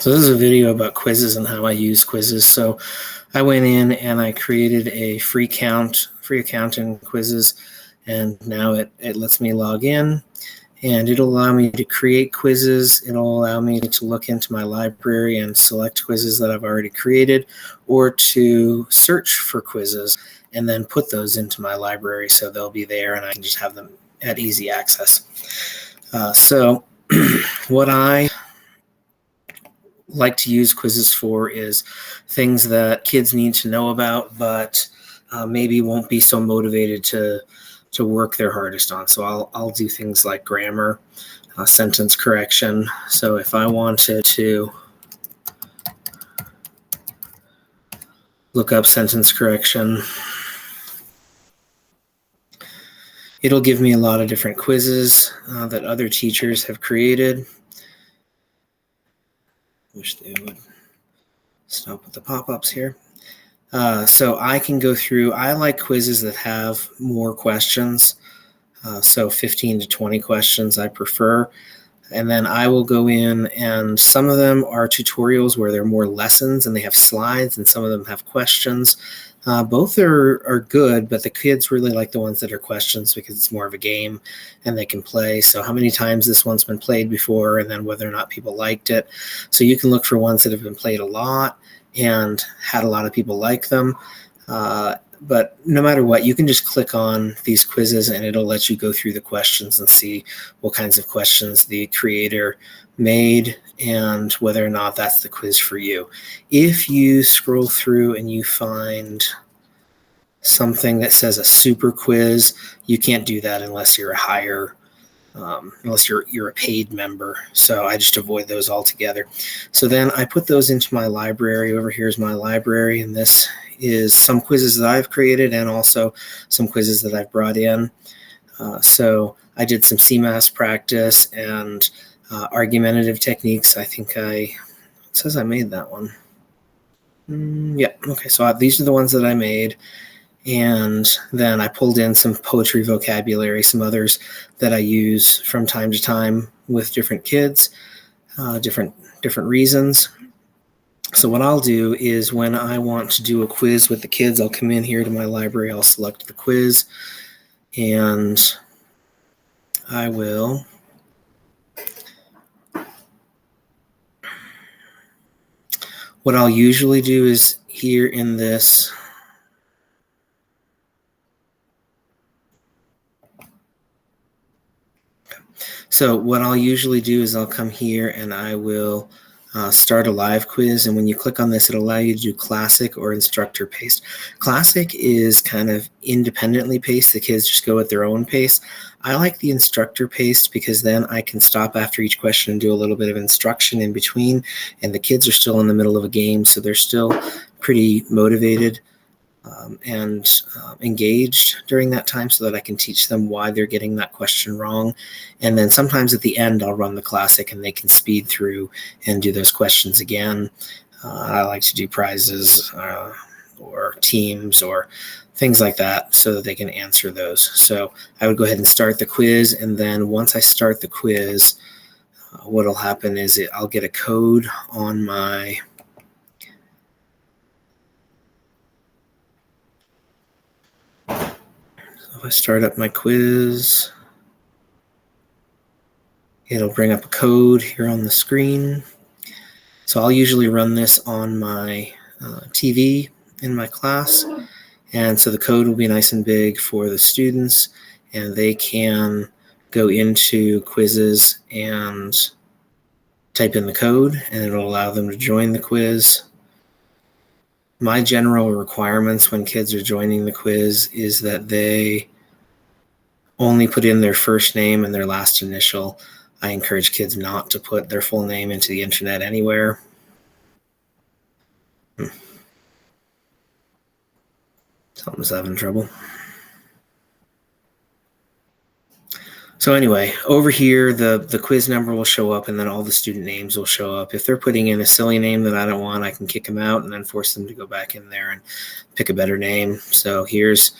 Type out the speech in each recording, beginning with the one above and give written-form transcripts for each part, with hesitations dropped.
So this is a video about quizzes and how I use quizzes. So I went in and I created a free account in Quizizz, and now it lets me log in, and it'll allow me to create quizzes. It'll allow me to look into my library and select quizzes that I've already created, or to search for quizzes and then put those into my library so they'll be there and I can just have them at easy access. So what I like to use quizzes for is things that kids need to know about, but maybe won't be so motivated to work their hardest on. So I'll do things like grammar, sentence correction. So if I wanted to look up sentence correction, it'll give me a lot of different quizzes that other teachers have created. Wish they would stop with the pop-ups here. So I can go through, I like quizzes that have more questions. So 15 to 20 questions I prefer. And then I will go in, and some of them are tutorials where they're more lessons and they have slides, and some of them have questions. Both are good, but the kids really like the ones that are questions because it's more of a game and they can play. So how many times this one's been played before, and then whether or not people liked it. So you can look for ones that have been played a lot and had a lot of people like them. But no matter what, you can just click on these quizzes and it'll let you go through the questions and see what kinds of questions the creator made and whether or not that's the quiz for you. If you scroll through and you find something that says a super quiz, you can't do that unless you're a higher, unless you're a paid member. So I just avoid those altogether. So then I put those into my library. Over here is my library, and this is some quizzes that I've created and also some quizzes that I've brought in. So I did some CMAS practice and argumentative techniques. I think it says I made that one. Yeah, okay, so these are the ones that I made. And then I pulled in some poetry vocabulary, some others that I use from time to time with different kids, different reasons. So what I'll do is when I want to do a quiz with the kids, I'll come in here to my library, I'll select the quiz, and I will what I'll usually do is here in this So what I'll usually do is I'll come here and I will start a live quiz. And when you click on this, it'll allow you to do classic or instructor paced. Classic is kind of independently paced. The kids just go at their own pace. I like the instructor paced because then I can stop after each question and do a little bit of instruction in between. And the kids are still in the middle of a game, so they're still pretty motivated and engaged during that time so that I can teach them why they're getting that question wrong. And then sometimes at the end, I'll run the classic and they can speed through and do those questions again. I like to do prizes or teams or things like that so that they can answer those. So I would go ahead and start the quiz, and then once I start the quiz, what'll happen is I'll get a code on my If I start up my quiz, it'll bring up a code here on the screen. So I'll usually run this on my TV in my class. And so the code will be nice and big for the students, and they can go into Quizizz and type in the code, and it'll allow them to join the quiz. My general requirements when kids are joining the quiz is that they only put in their first name and their last initial. I encourage kids not to put their full name into the internet anywhere. Something's having trouble. So anyway, over here, the quiz number will show up, and then all the student names will show up. If they're putting in a silly name that I don't want, I can kick them out and then force them to go back in there and pick a better name. So here's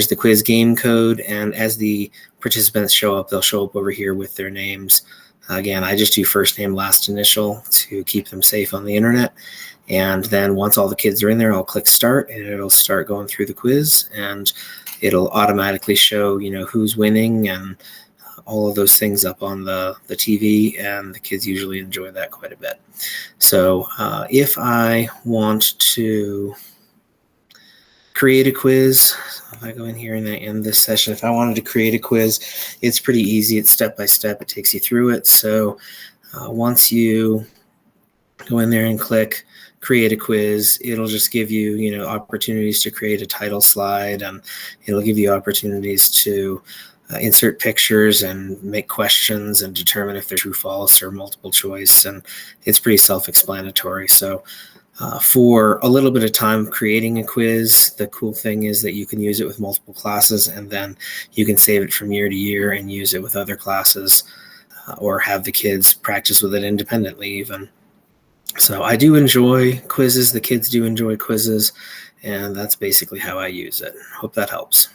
the quiz game code, and as the participants show up, they'll show up over here with their names. Again, I just do first name, last initial to keep them safe on the internet. And then once all the kids are in there, I'll click start and it'll start going through the quiz, and it'll automatically show, who's winning and all of those things up on the TV, and the kids usually enjoy that quite a bit. So if I want to create a quiz, if I go in here and I end this session, if I wanted to create a quiz, it's pretty easy. It's step by step. It takes you through it. So once you go in there and click create a quiz, it'll just give you, opportunities to create a title slide, and it'll give you opportunities to insert pictures and make questions and determine if they're true, false, or multiple choice. And it's pretty self-explanatory. So for a little bit of time creating a quiz, the cool thing is that you can use it with multiple classes, and then you can save it from year to year and use it with other classes, or have the kids practice with it independently even. So I do enjoy quizzes. The kids do enjoy quizzes, and that's basically how I use it. Hope that helps.